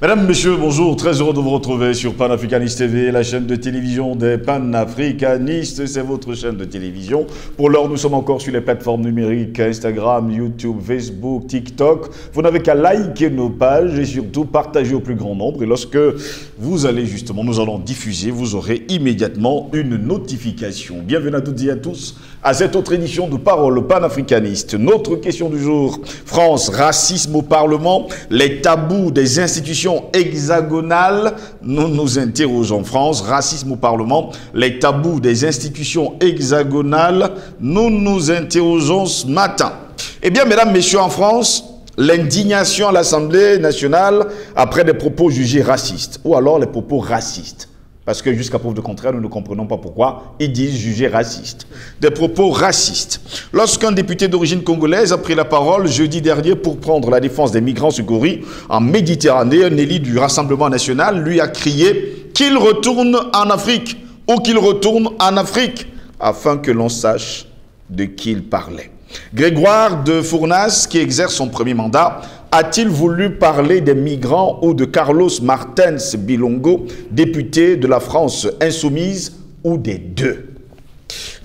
Mesdames, Messieurs, bonjour, très heureux de vous retrouver sur Panafricanist TV, la chaîne de télévision des panafricanistes. C'est votre chaîne de télévision. Pour l'heure, nous sommes encore sur les plateformes numériques, Instagram, YouTube, Facebook, TikTok. Vous n'avez qu'à liker nos pages et surtout partager au plus grand nombre. Et lorsque vous allez justement, nous allons diffuser, vous aurez immédiatement une notification. Bienvenue à toutes et à tous à cette autre édition de Parole panafricaniste. Notre question du jour, France, racisme au Parlement, les tabous des institutions hexagonales. Nous nous interrogeons. France, racisme au Parlement, les tabous des institutions hexagonales. Nous nous interrogeons ce matin. Eh bien, mesdames, messieurs, en France, l'indignation à l'Assemblée nationale après des propos jugés racistes, ou alors les propos racistes. Parce que jusqu'à preuve de contraire, nous ne comprenons pas pourquoi ils disent juger raciste. Des propos racistes. Lorsqu'un député d'origine congolaise a pris la parole jeudi dernier pour prendre la défense des migrants secourus en Méditerranée, un élu du Rassemblement national lui a crié qu'il retourne en Afrique ou qu'il retourne en Afrique afin que l'on sache de qui il parlait. Grégoire de Fournas, qui exerce son premier mandat, a-t-il voulu parler des migrants ou de Carlos Martens Bilongo, député de la France insoumise, ou des deux?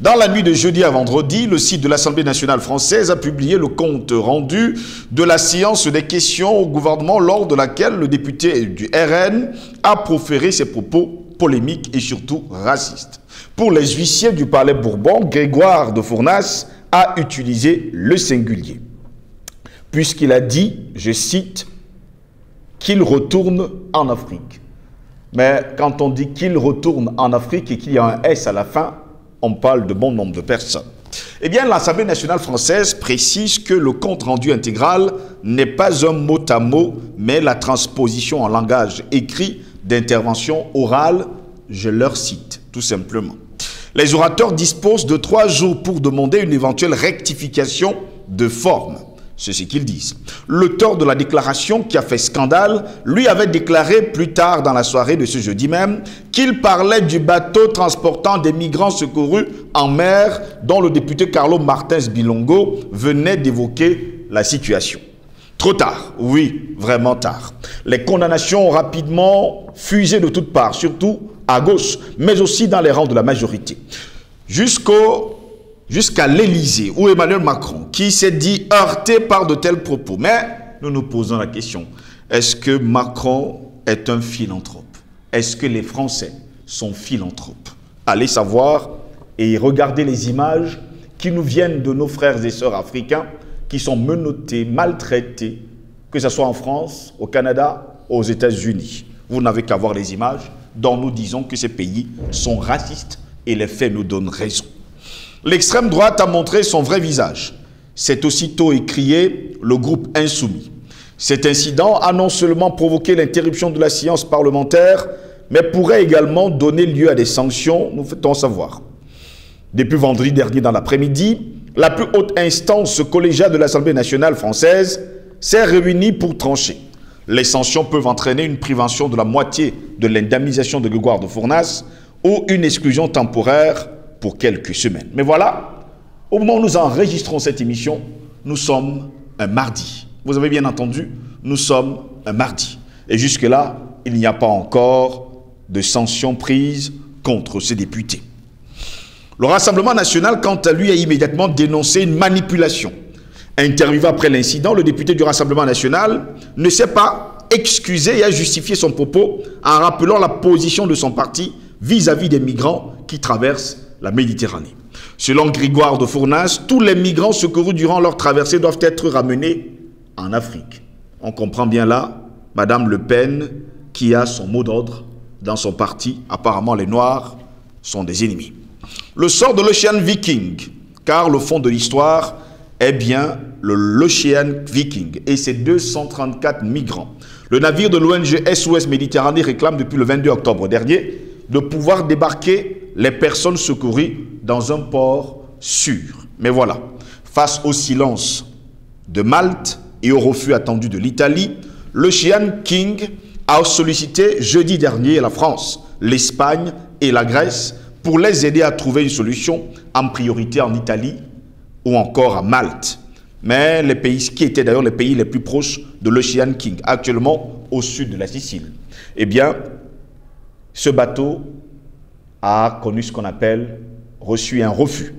Dans la nuit de jeudi à vendredi, le site de l'Assemblée nationale française a publié le compte rendu de la séance des questions au gouvernement lors de laquelle le député du RN a proféré ses propos polémiques et surtout racistes. Pour les huissiers du Palais Bourbon, Grégoire de Fournas a utilisé le singulier, puisqu'il a dit, je cite, qu'il retourne en Afrique. Mais quand on dit qu'il retourne en Afrique et qu'il y a un S à la fin, on parle de bon nombre de personnes. Eh bien, l'Assemblée nationale française précise que le compte-rendu intégral n'est pas un mot à mot, mais la transposition en langage écrit d'intervention orale, je leur cite, tout simplement. Les orateurs disposent de 3 jours pour demander une éventuelle rectification de forme. C'est ce qu'ils disent. L'auteur de la déclaration qui a fait scandale, lui avait déclaré plus tard dans la soirée de ce jeudi même qu'il parlait du bateau transportant des migrants secourus en mer dont le député Carlos Martens Bilongo venait d'évoquer la situation. Trop tard, oui, vraiment tard. Les condamnations ont rapidement fusé de toutes parts, surtout à gauche, mais aussi dans les rangs de la majorité. Jusqu'à l'Élysée, où Emmanuel Macron, qui s'est dit heurté par de tels propos. Mais nous nous posons la question, est-ce que Macron est un philanthrope? Est-ce que les Français sont philanthropes? Allez savoir et regardez les images qui nous viennent de nos frères et sœurs africains qui sont menottés, maltraités, que ce soit en France, au Canada, aux États-Unis. Vous n'avez qu'à voir les images dont nous disons que ces pays sont racistes et les faits nous donnent raison. L'extrême droite a montré son vrai visage. C'est aussitôt écrié le groupe insoumis. Cet incident a non seulement provoqué l'interruption de la séance parlementaire, mais pourrait également donner lieu à des sanctions, nous fait-on savoir. Depuis vendredi dernier dans l'après-midi, la plus haute instance collégiale de l'Assemblée nationale française s'est réunie pour trancher. Les sanctions peuvent entraîner une privation de la moitié de l'indemnisation de Grégoire de Fournas ou une exclusion temporaire pour quelques semaines. Mais voilà, au moment où nous enregistrons cette émission, nous sommes un mardi. Vous avez bien entendu, nous sommes un mardi. Et jusque-là, il n'y a pas encore de sanctions prises contre ces députés. Le Rassemblement national, quant à lui, a immédiatement dénoncé une manipulation. Interviewé après l'incident, le député du Rassemblement national ne s'est pas excusé et a justifié son propos en rappelant la position de son parti vis-à-vis des migrants qui traversent la Méditerranée. Selon Grégoire de Fournas, tous les migrants secourus durant leur traversée doivent être ramenés en Afrique. On comprend bien là, Madame Le Pen, qui a son mot d'ordre dans son parti. Apparemment, les Noirs sont des ennemis. Le sort de l'Ocean Viking, car le fond de l'histoire est bien l'Ocean Viking et ses 234 migrants. Le navire de l'ONG SOS Méditerranée réclame depuis le 22 octobre dernier de pouvoir débarquer les personnes secourues dans un port sûr. Mais voilà, face au silence de Malte et au refus attendu de l'Italie, l'Ocean King a sollicité jeudi dernier la France l'Espagne et la Grèce pour les aider à trouver une solution, en priorité en Italie ou encore à Malte. Mais les pays qui étaient d'ailleurs les pays les plus proches de l'Ocean King, actuellement au sud de la Sicile. Eh bien, ce bateau a connu ce qu'on appelle reçu un refus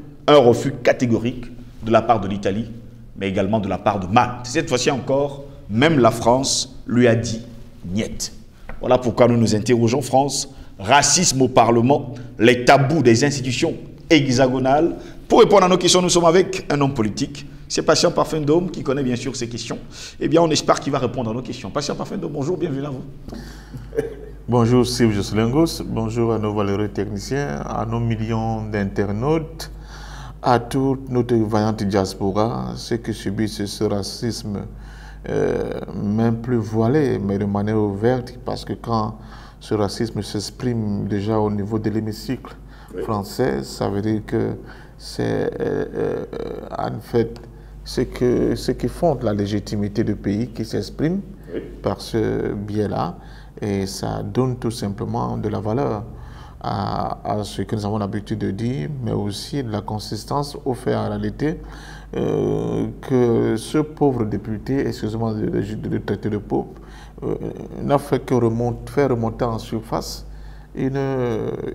catégorique de la part de l'Italie, mais également de la part de Malte. Cette fois-ci encore, même la France lui a dit niet. Voilà pourquoi nous nous interrogeons, France, racisme au Parlement, les tabous des institutions hexagonales. Pour répondre à nos questions, nous sommes avec un homme politique, c'est Patient Parfendome, qui connaît bien sûr ces questions. Eh bien, on espère qu'il va répondre à nos questions. Patient Parfendome, bonjour, bienvenue à vous. Bonjour Steve Joslingos, bonjour à nos valeureux techniciens, à nos millions d'internautes, à toute notre vaillante diaspora, ceux qui subissent ce racisme, même plus voilé, mais de manière ouverte, parce que quand ce racisme s'exprime déjà au niveau de l'hémicycle français, ça veut dire que c'est en fait ce qui fonde la légitimité du pays qui s'exprime par ce biais-là. Et ça donne tout simplement de la valeur à ce que nous avons l'habitude de dire, mais aussi de la consistance au fait en réalité que ce pauvre député, excusez-moi de le traiter de pauvre, n'a fait que faire remonter en surface une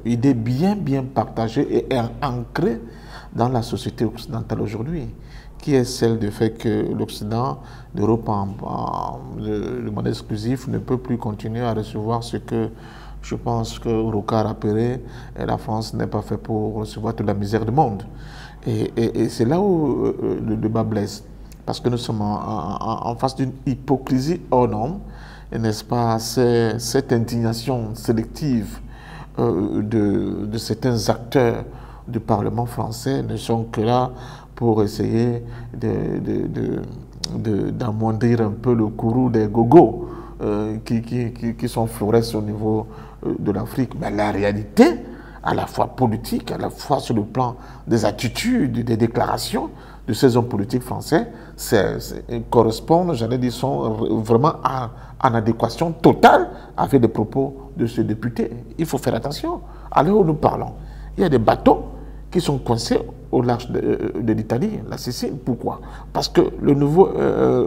idée bien partagée et ancrée dans la société occidentale aujourd'hui, qui est celle du fait que l'Occident, l'Europe de manière exclusive, ne peut plus continuer à recevoir ce que je pense que Rocard appelait la France n'est pas fait pour recevoir toute la misère du monde. Et c'est là où le débat blesse, parce que nous sommes en face d'une hypocrisie hors norme, n'est-ce pas, cette indignation sélective de certains acteurs du Parlement français ne sont que là pour essayer d'amoindrir un peu le courroux des gogos qui sont florès au niveau de l'Afrique. Mais la réalité, à la fois politique, à la fois sur le plan des attitudes, des déclarations de ces hommes politiques français, correspondent, j'allais dire, sont vraiment en adéquation totale avec les propos de ce député. Il faut faire attention. À l'heure où nous parlons, il y a des bateaux qui sont coincés au large de l'Italie, la Sicile. Pourquoi? Parce que le nouveau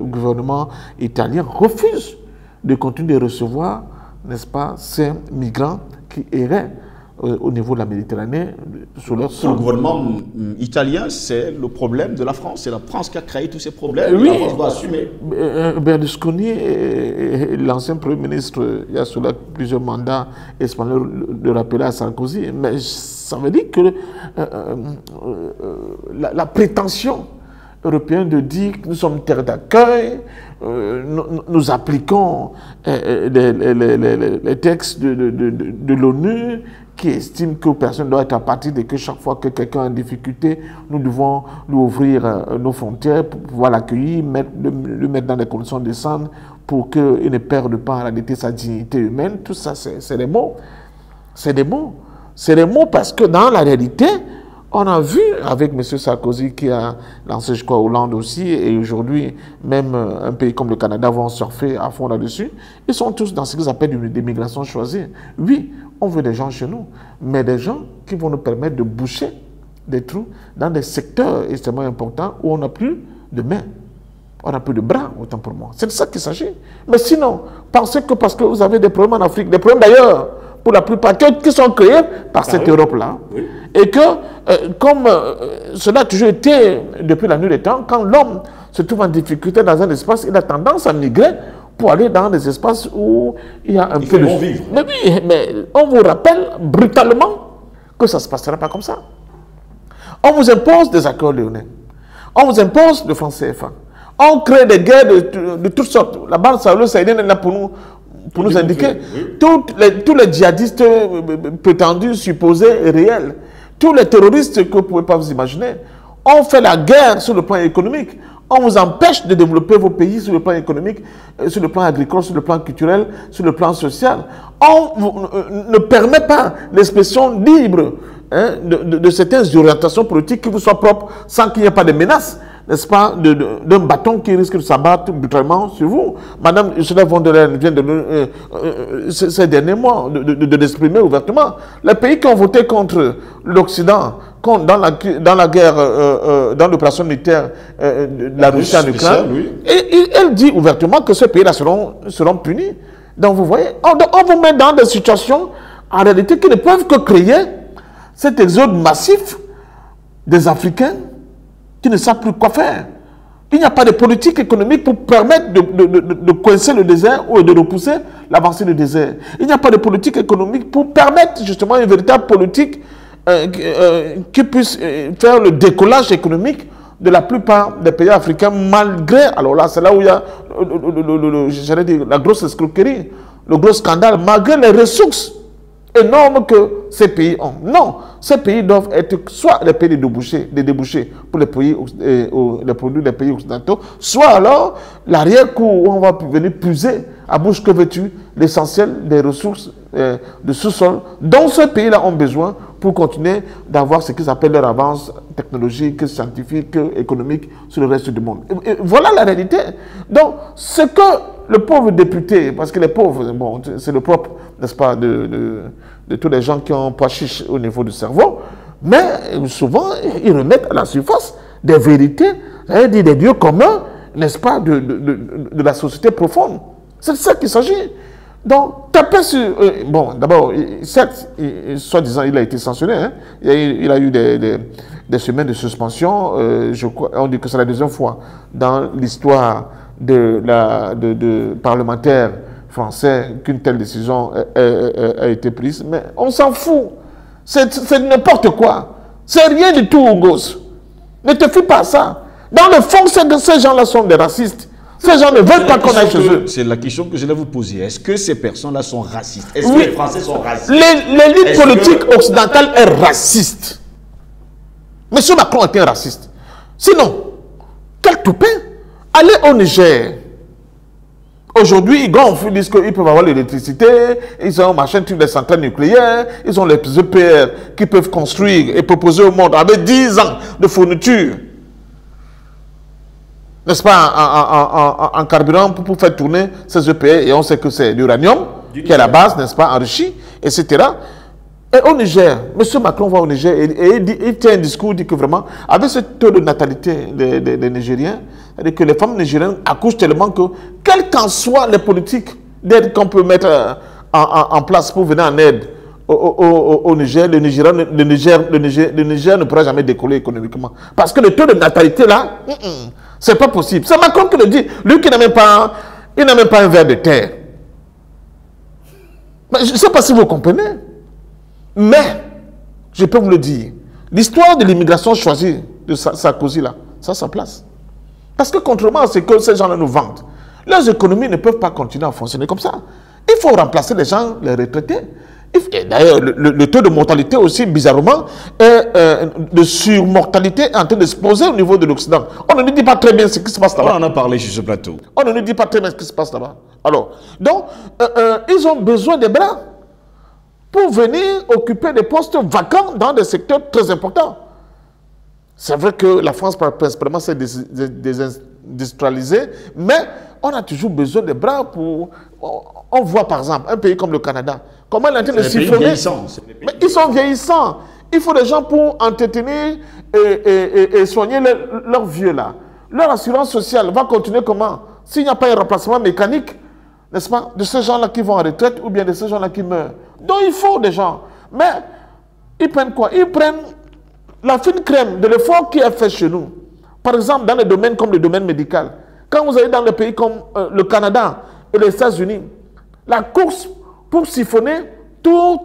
gouvernement italien refuse de continuer de recevoir, n'est-ce pas, ces migrants qui erraient au niveau de la Méditerranée sur leur sol. Le gouvernement italien, c'est le problème de la France. C'est la France qui a créé tous ces problèmes. Oui, la France doit assumer. Berlusconi, l'ancien Premier ministre, il y a sur plusieurs mandats espagnols, le rappelé à Sarkozy. Mais ça veut dire que la prétention européenne de dire que nous sommes terre d'accueil, nous appliquons les textes de l'ONU qui estiment que personne ne doit être à partir de que chaque fois que quelqu'un est en difficulté, nous devons lui ouvrir nos frontières pour pouvoir l'accueillir, le mettre dans des conditions décentes pour qu'il ne perde pas en réalité sa dignité humaine. Tout ça, c'est des mots. C'est des mots. C'est des mots parce que dans la réalité, on a vu avec M. Sarkozy qui a lancé, je crois, Hollande aussi, et aujourd'hui, même un pays comme le Canada vont surfer à fond là-dessus. Ils sont tous dans ce qu'ils appellent des migrations choisies. Oui, on veut des gens chez nous, mais des gens qui vont nous permettre de boucher des trous dans des secteurs extrêmement importants où on n'a plus de mains. On n'a plus de bras, autant pour moi. C'est de ça qu'il s'agit. Mais sinon, pensez que parce que vous avez des problèmes en Afrique, des problèmes d'ailleurs, pour la plupart, qui sont créés par cette Europe-là, oui. Et que, comme cela a toujours été depuis la nuit des temps, quand l'homme se trouve en difficulté dans un espace, il a tendance à migrer pour aller dans des espaces où il y a un peu de... bon vivre. Mais oui, mais on vous rappelle brutalement que ça ne se passera pas comme ça. On vous impose des accords lyonnais. On vous impose le franc CFA. On crée des guerres de toutes sortes. La Banque saoudienne est là pour nous indiquer. Oui. Tous les djihadistes prétendus, supposés et réels, tous les terroristes que vous ne pouvez pas vous imaginer, on fait la guerre sur le plan économique. On vous empêche de développer vos pays sur le plan économique, sur le plan agricole, sur le plan culturel, sur le plan social. On ne permet pas l'expression libre de certaines orientations politiques qui vous soient propres sans qu'il n'y ait pas de menaces n'est-ce pas, d'un bâton qui risque de s'abattre brutalement sur vous. Madame Ursula von der Leyen vient de ces derniers mois de l'exprimer ouvertement. Les pays qui ont voté contre l'Occident, dans la guerre, dans l'opération militaire de la Russie en Ukraine, oui. Et elle dit ouvertement que ces pays-là seront punis. Donc vous voyez, on vous met dans des situations en réalité qui ne peuvent que créer cet exode massif des Africains qui ne savent plus quoi faire. Il n'y a pas de politique économique pour permettre de coincer le désert ou de repousser l'avancée du désert. Il n'y a pas de politique économique pour permettre justement une véritable politique qui puisse faire le décollage économique de la plupart des pays africains, malgré, alors là c'est là où il y a j'allais dire, la grosse escroquerie, le gros scandale, malgré les ressources énormes que ces pays ont. Non, ces pays doivent être soit les pays des débouchés pour les pays, les produits des pays occidentaux, soit alors l'arrière-cour où on va venir puiser à bouche que veux-tu l'essentiel des ressources de sous-sol dont ces pays-là ont besoin pour continuer d'avoir ce qu'ils appellent leur avance technologique, scientifique, économique sur le reste du monde. Et voilà la réalité. Donc, ce que le pauvre député, parce que les pauvres, bon, c'est le propre, n'est-ce pas, de tous les gens qui ont pas chiche au niveau du cerveau, mais souvent, ils remettent à la surface des vérités, des lieux communs, n'est-ce pas, de la société profonde. C'est de ça qu'il s'agit. Donc, taper sur... bon, d'abord, certes, soi-disant, il a été sanctionné. Hein, il a eu des semaines de suspension. Je crois, on dit que c'est la deuxième fois dans l'histoire de parlementaires français qu'une telle décision a été prise. Mais on s'en fout. C'est n'importe quoi. C'est rien du tout, Gosse. Ne te fie pas à ça. Dans le fond, ces gens-là sont des racistes. Ces gens ne veulent pas qu'on aille chez eux. C'est la question que je vais vous poser. Est-ce que ces personnes-là sont racistes? Est-ce oui. que les Français sont racistes? L'élite politique occidentale est raciste. Monsieur Macron est un raciste. Sinon, quel toupet? Allez au Niger. Aujourd'hui, ils gonflent, ils disent qu'ils peuvent avoir l'électricité, ils ont machin, des centrales nucléaires, ils ont les EPR qui peuvent construire et proposer au monde avec 10 ans de fourniture. N'est-ce pas, en carburant pour faire tourner ces EPR, et on sait que c'est l'uranium qui est la base, n'est-ce pas, enrichi, etc. Et au Niger, M. Macron va au Niger et il tient un discours, il dit que vraiment, avec ce taux de natalité des Nigériens, c'est-à-dire que les femmes nigériennes accouchent tellement que, quelles qu'en soient les politiques d'aide qu'on peut mettre en place pour venir en aide au Niger, le Niger ne pourra jamais décoller économiquement. Parce que le taux de natalité là, c'est pas possible. C'est Macron qui le dit. Lui qui n'a même pas, un verre de terre. Mais je ne sais pas si vous comprenez. Mais, je peux vous le dire, l'histoire de l'immigration choisie de Sarkozy là, ça a sa place. Parce que contrairement à ce que ces gens-là nous vendent, leurs économies ne peuvent pas continuer à fonctionner comme ça. Il faut remplacer les gens, les retraités. D'ailleurs, le taux de mortalité aussi, bizarrement, de surmortalité est en train d'exploser au niveau de l'Occident. On ne nous dit pas très bien ce qui se passe là-bas. On en a parlé sur ce plateau. On ne nous dit pas très bien ce qui se passe là-bas. Alors, donc, ils ont besoin des bras pour venir occuper des postes vacants dans des secteurs très importants. C'est vrai que la France, principalement, s'est désindustrialisée, mais on a toujours besoin des bras pour... On voit par exemple un pays comme le Canada, comment il est en train de siphonner. Mais ils sont vieillissants. Il faut des gens pour entretenir et soigner leurs vieux là. Leur assurance sociale va continuer comment? S'il n'y a pas un remplacement mécanique, n'est-ce pas, de ces gens-là qui vont en retraite ou bien de ces gens-là qui meurent. Donc il faut des gens. Mais ils prennent quoi? Ils prennent la fine crème de l'effort qui est fait chez nous. Par exemple, dans les domaines comme le domaine médical. Quand vous allez dans les pays comme le Canada et les États-Unis, la course pour siphonner tous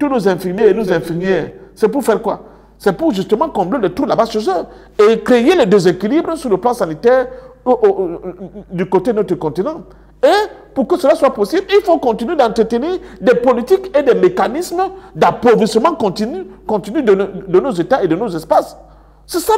nos infirmiers et nos infirmières, c'est pour faire quoi? C'est pour justement combler le trou là-bas chez eux et créer le déséquilibre sur le plan sanitaire du côté de notre continent. Et pour que cela soit possible, il faut continuer d'entretenir des politiques et des mécanismes d'appauvrissement continu de nos États et de nos espaces. C'est ça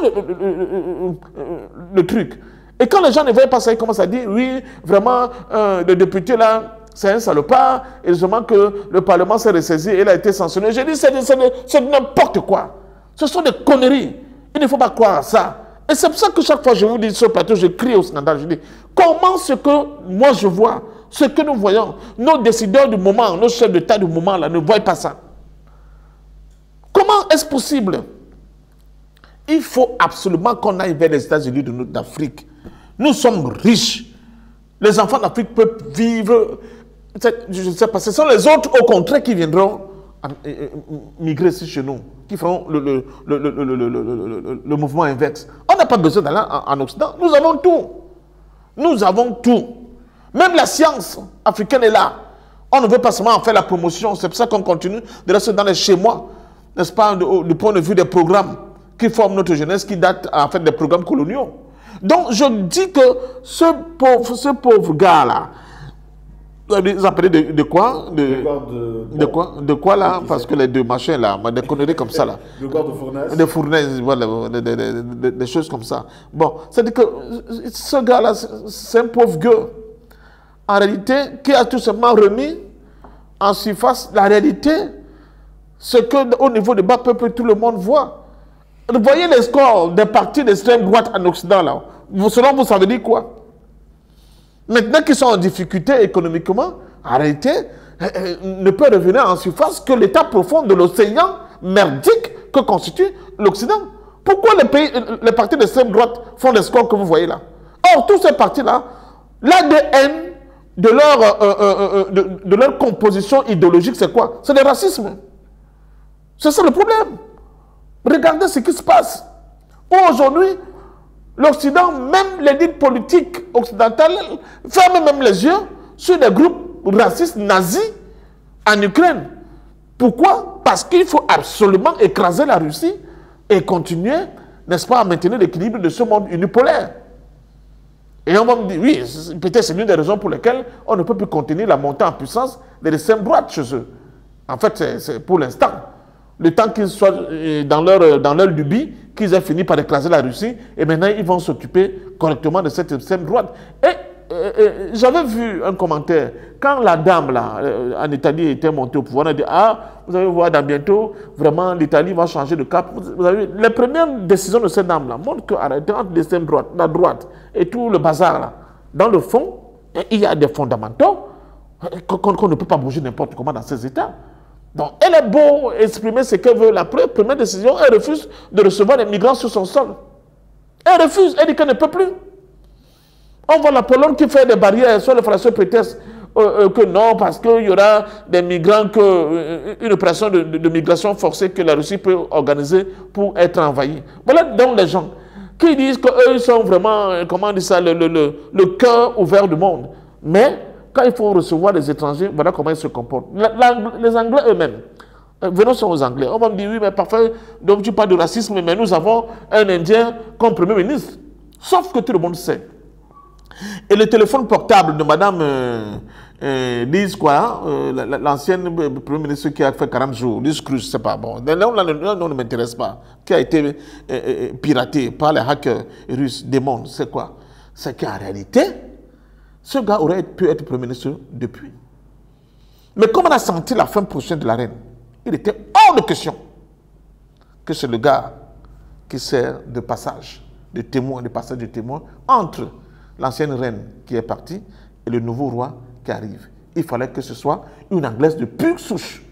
le truc. Et quand les gens ne voient pas ça, ils commencent à dire, oui, vraiment, le député là, c'est un salopard, et justement que le Parlement s'est ressaisi et il a été sanctionné. J'ai dit, c'est n'importe quoi. Ce sont des conneries. Il ne faut pas croire à ça. Et c'est pour ça que chaque fois que je vous dis sur le plateau, je crie au scandale. Je dis, comment ce que moi je vois, ce que nous voyons, nos décideurs du moment, nos chefs d'État du moment là, ne voient pas ça? Comment est-ce possible? Il faut absolument qu'on aille vers les États-Unis d'Afrique. Nous sommes riches. Les enfants d'Afrique peuvent vivre. Je ne sais pas, ce sont les autres au contraire qui viendront migrer ici chez nous, qui feront le mouvement inverse. On n'a pas besoin d'aller en Occident. Nous avons tout. Nous avons tout. Même la science africaine est là. On ne veut pas seulement en faire la promotion. C'est pour ça qu'on continue de rester dans les chez-moi, n'est-ce pas, du point de vue des programmes qui forment notre jeunesse, qui datent en fait des programmes coloniaux. Donc je dis que ce pauvre gars-là, vous appelez de quoi? De quoi là? Parce que les deux machins là, des conneries comme ça là. Le corps de fournaise. Des fournaises, voilà, des choses comme ça. Bon, c'est-à-dire que ce gars-là, c'est un pauvre gueux. En réalité, qui a tout simplement remis en surface la réalité, ce qu'au niveau du bas peuple, tout le monde voit. Vous voyez les scores des partis d'extrême droite en Occident là. Selon vous, ça veut dire quoi? Maintenant qu'ils sont en difficulté économiquement, en réalité, ne peut revenir en surface que l'état profond de l'océan merdique que constitue l'Occident. Pourquoi les partis d'extrême droite font les scores que vous voyez là? Or, tous ces partis-là, l'ADN de leur composition idéologique, c'est quoi? C'est le racisme. C'est ça le problème. Regardez ce qui se passe. Aujourd'hui, l'Occident, même l'élite politique occidentale, ferme même les yeux sur des groupes racistes nazis en Ukraine. Pourquoi? Parce qu'il faut absolument écraser la Russie et continuer, n'est-ce pas, à maintenir l'équilibre de ce monde unipolaire. Et on va me dire, oui, peut-être c'est l'une des raisons pour lesquelles on ne peut plus contenir la montée en puissance de l'extrême droite chez eux. En fait, c'est pour l'instant. Le temps qu'ils soient dans leur lubie, qu'ils aient fini par écraser la Russie, et maintenant ils vont s'occuper correctement de cette extrême droite. Et j'avais vu un commentaire, quand la dame là, en Italie était montée au pouvoir, on a dit, ah, vous allez voir dans bientôt, vraiment l'Italie va changer de cap. Vous avez vu, les premières décisions de cette dame là montrent qu'entre l'extrême droite, la droite et tout le bazar là, dans le fond, il y a des fondamentaux qu'on ne peut pas bouger n'importe comment dans ces États. Donc, elle est beau exprimer ce qu'elle veut. La première décision, elle refuse de recevoir les migrants sur son sol. Elle refuse, elle dit qu'elle ne peut plus. On voit la Pologne qui fait des barrières, soit les Français prétextent que non, parce qu'il y aura des migrants, une opération de migration forcée que la Russie peut organiser pour être envahie. Voilà donc les gens qui disent qu'eux sont vraiment, comment on dit ça, le cœur ouvert du monde. Mais quand il faut recevoir les étrangers, voilà comment ils se comportent. Les Anglais eux-mêmes, venons sur aux Anglais. On va me dire, oui, mais parfois, donc tu parles de racisme, mais nous avons un Indien comme Premier ministre. Sauf que tout le monde sait. Et le téléphone portable de Madame Liz, quoi, l'ancienne Premier ministre qui a fait 40 jours, Liz Cruz, je ne sais pas, bon, là, on ne m'intéresse pas, qui a été piraté par les hackers russes, démons, c'est quoi? C'est qu'en réalité, ce gars aurait pu être Premier ministre depuis. Mais comme on a senti la fin prochaine de la reine, il était hors de question que c'est le gars qui sert de passage, de témoin, de passage de témoin entre l'ancienne reine qui est partie et le nouveau roi qui arrive. Il fallait que ce soit une Anglaise de pure souche.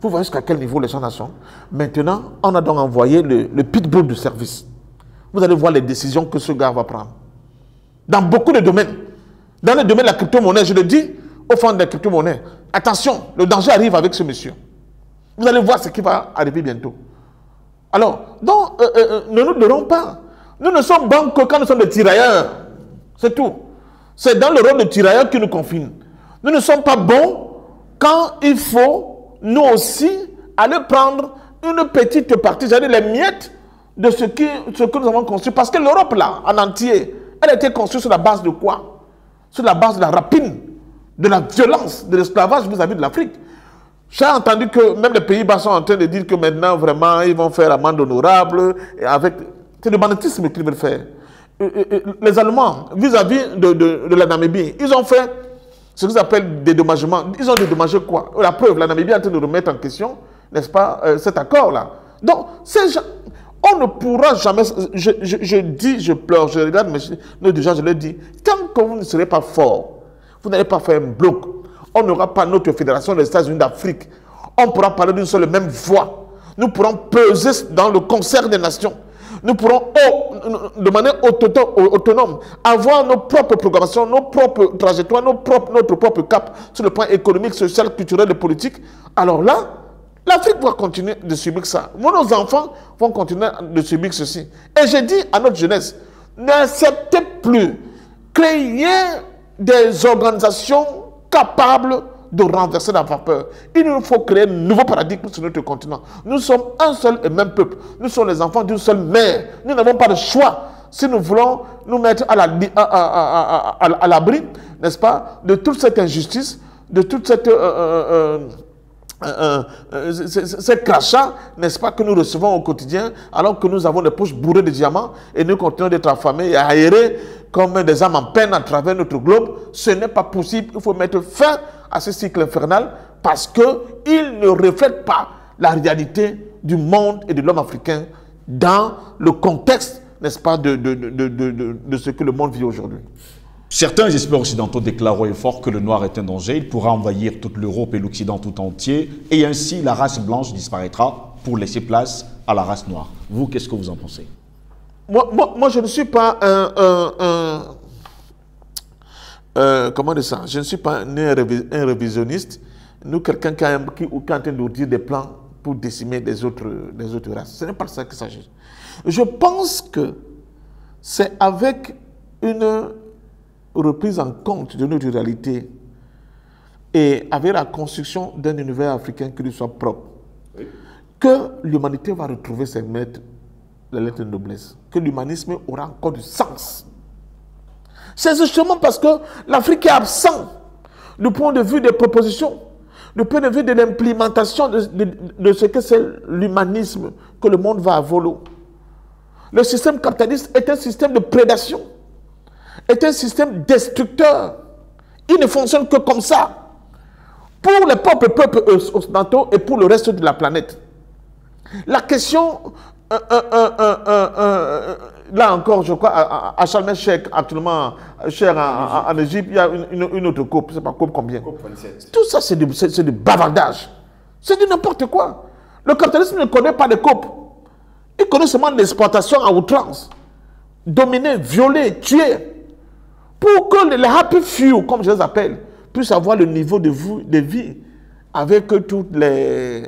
Vous voyez jusqu'à quel niveau les gens en sont. Maintenant, on a donc envoyé le pitbull du service. Vous allez voir les décisions que ce gars va prendre. Dans beaucoup de domaines. Dans le domaine de la crypto-monnaie, je le dis au fond de la crypto-monnaie, attention, le danger arrive avec ce monsieur. Vous allez voir ce qui va arriver bientôt. Alors, donc, ne nous donnons pas. Nous ne sommes bons que quand nous sommes des tirailleurs. C'est tout. C'est dans le rôle de tirailleur qui nous confine. Nous ne sommes pas bons quand il faut, nous aussi, aller prendre une petite partie, c'est-à-dire les miettes de ce que nous avons construit. Parce que l'Europe, là, en entier, elle a été construite sur la base de quoi? Sur la base de la rapine, de la violence, de l'esclavage vis-à-vis de l'Afrique. J'ai entendu que même les Pays-Bas sont en train de dire que maintenant, vraiment, ils vont faire amende honorable. C'est le banditisme qu'ils veulent faire. Les Allemands, vis-à-vis de la Namibie, ils ont fait ce qu'ils appellent des dédommagements. Ils ont dédommagé quoi? La preuve, la Namibie est en train de remettre en question, n'est-ce pas, cet accord-là. Donc, ces gens, On ne pourra jamais, je dis, je pleure, je regarde nos dirigeants, je leur dis, tant que vous ne serez pas fort, vous n'allez pas faire un bloc, on n'aura pas notre fédération des États-Unis d'Afrique. On pourra parler d'une seule et même voix. Nous pourrons peser dans le concert des nations. Nous pourrons, de manière autonome, avoir nos propres programmations, nos propres trajectoires, notre propre cap sur le plan économique, social, culturel et politique. Alors là, l'Afrique va continuer de subir ça. Nos enfants vont continuer de subir ceci. Et j'ai dit à notre jeunesse, n'acceptez plus, créez des organisations capables de renverser la vapeur. Il nous faut créer un nouveau paradigme sur notre continent. Nous sommes un seul et même peuple. Nous sommes les enfants d'une seule mère. Nous n'avons pas de choix si nous voulons nous mettre à l'abri, n'est-ce pas, de toute cette injustice, de toute cette... ces crachats, n'est-ce pas, que nous recevons au quotidien, alors que nous avons des poches bourrées de diamants et nous continuons d'être affamés et aérés comme des âmes en peine à travers notre globe. Ce n'est pas possible. Il faut mettre fin à ce cycle infernal parce qu'il ne reflète pas la réalité du monde et de l'homme africain dans le contexte, n'est-ce pas, de ce que le monde vit aujourd'hui. Certains experts occidentaux déclarent fort que le noir est un danger. Il pourra envahir toute l'Europe et l'Occident tout entier. Et ainsi, la race blanche disparaîtra pour laisser place à la race noire. Vous, qu'est-ce que vous en pensez? Moi, je ne suis pas comment dire ça? Je ne suis pas un révisionniste. Nous, quelqu'un qui est en train de nous dire des plans pour décimer des autres races. Ce n'est pas de ça qu'il s'agit. Je pense que c'est avec une reprise en compte de notre réalité et avec la construction d'un univers africain qui lui soit propre, oui, que l'humanité va retrouver ses lettres de noblesse, que l'humanisme aura encore du sens. C'est justement parce que l'Afrique est absente du point de vue des propositions, du point de vue de l'implémentation de ce que c'est l'humanisme que le monde va à volo. Le système capitaliste est un système de prédation, est un système destructeur. Il ne fonctionne que comme ça, pour les propres peuples occidentaux et pour le reste de la planète. La question, là encore, je crois, à Sharm el-Sheikh, actuellement, cher en Égypte, il y a une autre coupe, je ne sais pas coupe combien. Coupe 27. Tout ça, c'est du bavardage. C'est du n'importe quoi. Le capitalisme ne connaît pas de coupe. Il connaît seulement l'exploitation à outrance. Dominer, violer, tuer. Pour que les happy few, comme je les appelle, puissent avoir le niveau de vie avec toutes les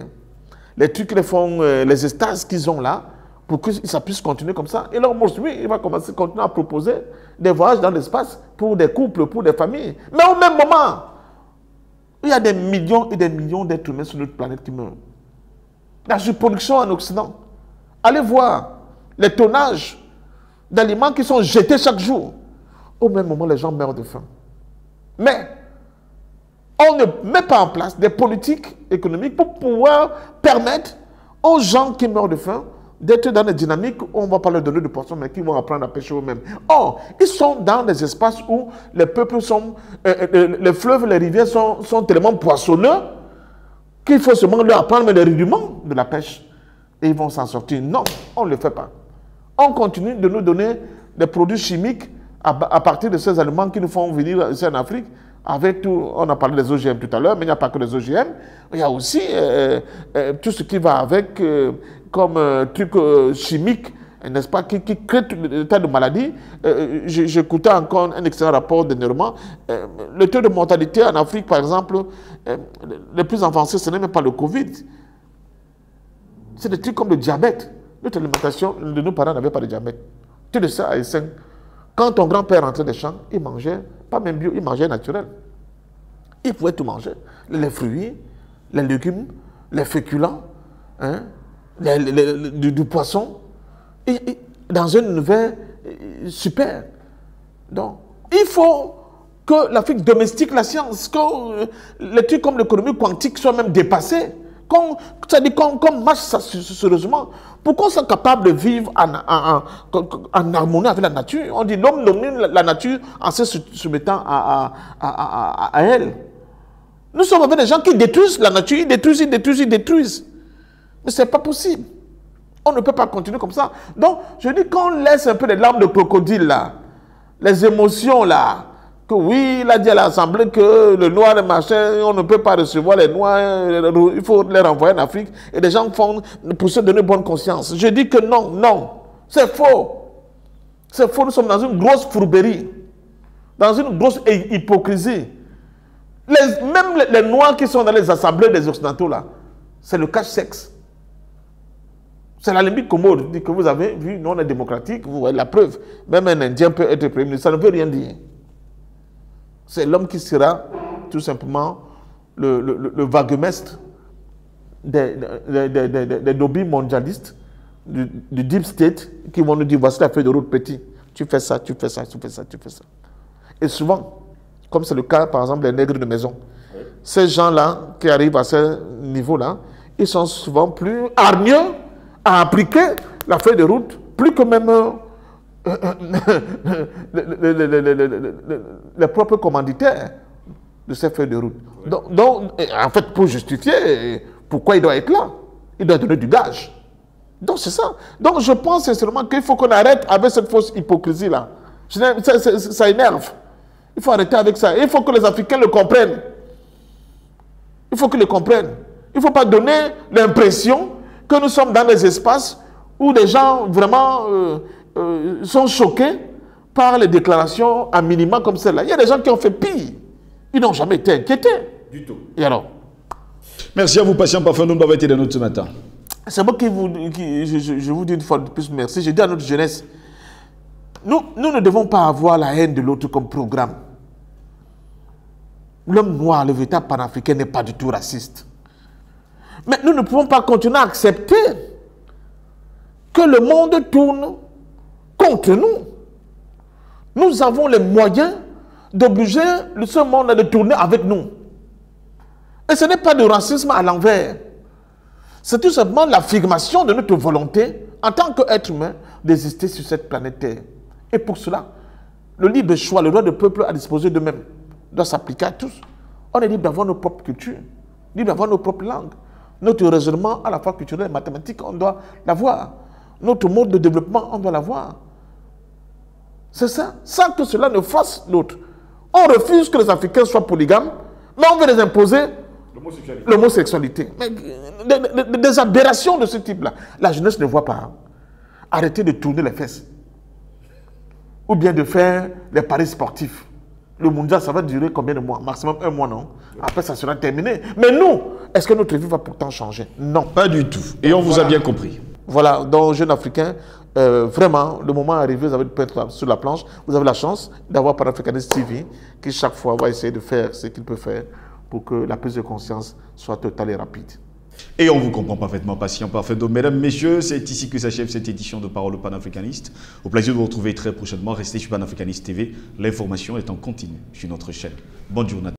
trucs qu'ils font, les extases qu'ils ont là, pour que ça puisse continuer comme ça. Et là, aujourd'hui, il va continuer à proposer des voyages dans l'espace pour des couples, pour des familles. Mais au même moment, il y a des millions et des millions d'êtres humains sur notre planète qui meurent. La surproduction en Occident. Allez voir les tonnages d'aliments qui sont jetés chaque jour. Au même moment, les gens meurent de faim. Mais on ne met pas en place des politiques économiques pour pouvoir permettre aux gens qui meurent de faim d'être dans des dynamiques où on ne va pas leur donner de poissons, mais qui vont apprendre à pêcher eux-mêmes. Or, ils sont dans des espaces où les peuples sont, les fleuves, les rivières sont tellement poissonneux qu'il faut seulement leur apprendre les rudiments de la pêche. Et ils vont s'en sortir. Non, on ne le fait pas. On continue de nous donner des produits chimiques à partir de ces aliments qui nous font venir ici en Afrique. Avec tout, on a parlé des OGM tout à l'heure, mais il n'y a pas que les OGM. Il y a aussi tout ce qui va avec comme truc chimique, n'est-ce pas, qui crée tout le tas de maladies. J'écoutais encore un excellent rapport de Neumann. Le taux de mortalité en Afrique, par exemple, le plus avancé, ce n'est même pas le Covid. C'est des trucs comme le diabète. Notre alimentation, de nos parents n'avaient pas de diabète. Tu le sais à Essen. Quand ton grand-père rentrait des champs, il mangeait, pas même bio, il mangeait naturel. Il pouvait tout manger. Les fruits, les légumes, les féculents, hein, du poisson, dans un univers super. Donc, il faut que l'Afrique domestique la science, que les trucs comme l'économie quantique soient même dépassés. C'est-à-dire qu'on marche sérieusement pour qu'on soit capable de vivre en harmonie avec la nature. On dit l'homme domine la nature en se soumettant à elle. Nous sommes avec des gens qui détruisent la nature, ils détruisent. Mais ce n'est pas possible. On ne peut pas continuer comme ça. Donc, je dis qu'on laisse un peu les larmes de crocodile, là, les émotions, là, que oui, il a dit à l'Assemblée que le noir et machin, on ne peut pas recevoir les noirs, il faut les renvoyer en Afrique. Et les gens font pour se donner bonne conscience. Je dis que non, non, c'est faux. C'est faux, nous sommes dans une grosse fourberie, dans une grosse hypocrisie. Même les noirs qui sont dans les assemblées des Occidentaux, là, c'est le cache-sexe. C'est la limite commode. Dit que vous avez vu, nous on est démocratique, vous voyez la preuve. Même un Indien peut être Premier ministre, ça ne veut rien dire. C'est l'homme qui sera tout simplement le vaguemestre des lobbies mondialistes, du deep state, qui vont nous dire, voici la feuille de route petit. Tu fais ça, tu fais ça, tu fais ça, tu fais ça. Et souvent, comme c'est le cas par exemple des nègres de maison, ces gens-là qui arrivent à ce niveau-là, ils sont souvent plus hargneux à appliquer la feuille de route, plus que même les propres commanditaires de ces feuilles de route. Donc, en fait, pour justifier pourquoi il doit être là, il doit donner du gage. Donc, c'est ça. Donc, je pense sincèrement qu'il faut qu'on arrête avec cette fausse hypocrisie-là. Ça énerve. Il faut arrêter avec ça. Il faut que les Africains le comprennent. Il faut qu'ils le comprennent. Il ne faut pas donner l'impression que nous sommes dans des espaces où les gens vraiment sont choqués par les déclarations à minima comme celle-là. Il y a des gens qui ont fait pire. Ils n'ont jamais été inquiétés. Du tout. Et alors? Merci à vous, patient parfum, nous d'avoir été des nôtres ce matin. C'est moi je vous dis une fois de plus merci. Je dis à notre jeunesse, nous ne devons pas avoir la haine de l'autre comme programme. L'homme noir, le véritable panafricain n'est pas du tout raciste. Mais nous ne pouvons pas continuer à accepter que le monde tourne contre nous. Nous avons les moyens d'obliger ce monde à tourner avec nous. Et ce n'est pas du racisme à l'envers. C'est tout simplement l'affirmation de notre volonté en tant qu'être humain d'exister sur cette planète Terre. Et pour cela, le libre choix, le droit du peuple à disposer d'eux-mêmes doit s'appliquer à tous. On est libre d'avoir nos propres cultures, libre d'avoir nos propres langues. Notre raisonnement à la fois culturel et mathématique, on doit l'avoir. Notre mode de développement, on doit l'avoir. C'est ça. Sans que cela ne fasse l'autre. On refuse que les Africains soient polygames, mais on veut les imposer l'homosexualité. Des aberrations de ce type-là. La jeunesse ne voit pas. Arrêtez de tourner les fesses. Ou bien de faire les paris sportifs. Le mondial, ça va durer combien de mois? Maximum 1 mois, non? Après, ça sera terminé. Mais nous, est-ce que notre vie va pourtant changer? Non. Pas du tout. Et on vous a bien compris. Voilà, donc jeunes Africains, vraiment, le moment est arrivé, vous avez le être sur la planche. Vous avez la chance d'avoir Panafricanist TV qui chaque fois va essayer de faire ce qu'il peut faire pour que la prise de conscience soit totale et rapide. Et on vous comprend parfaitement, patient parfait. Donc, mesdames, messieurs, c'est ici que s'achève cette édition de Parole panafricaniste. Au plaisir de vous retrouver très prochainement. Restez sur Panafricanist TV. L'information est en continu sur notre chaîne. Bonne journée.